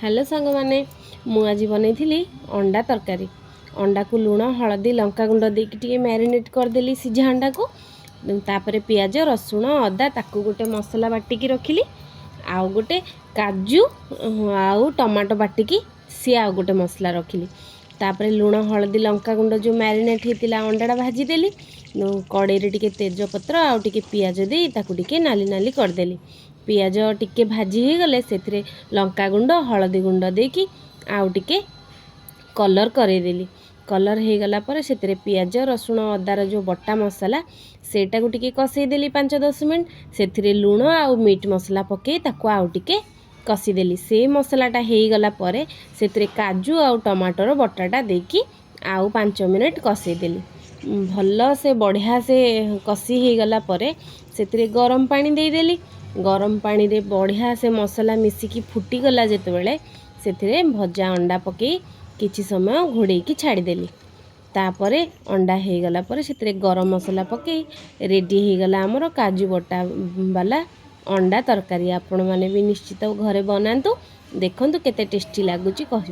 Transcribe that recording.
Hello सांग माने मु आज बनई अंडा तरकारी। अंडा को लुण हलदी लंका गुंड देके मैरिनेट करदेली सीझा अंडा को। तापर पियाज रसुण अदा ताकू गोटे मसला बाटिकी रखिली। आउ गोटे काजू आउ टमाटो बाटिकी सी आउ गोटे मसला रखिली। तापर लुण हलदी लंका गुंड जो मैरिनेट होता अंडाटा भाजीदेली। कड़े टिके तेजपत्र आउ टिके पियाज दे ताकू टिके नाली नाली करदेली। पियाज टिके भाजी हो गले से लंका गुंड हलदी गुंड देकी आउ टिके कलर करदेली। कलर हो गला पर से पियाज रसुण अदार जो बटा मसला सेटा को टिके कषईदेली 5-10 मिनट। से लुण आउ मीट मसला पकई ताकू आउ टिके कषीदेली। से मसलाटा हो गला पर से काजू आउ टमाटर बटाटा देकी आउ 5 मिनट कषईदेली। भल से बढ़िया से कषी हो गला पर से गरम पानी देदेली। गरम पानी रे बढ़िया से मसला मिसिकी फुटीगला जितेबाला से भजा अंडा पकई किछि समय घोड़े की छाड़देली। तापर अंडा हो गला पर से गरम मसला पकई रेडी हो गला आमर काजू बटा वाला अंडा तरकारी। आपण माने भी निश्चित घरे बनातु देखंतु केते टेस्टी लागुची कहबे।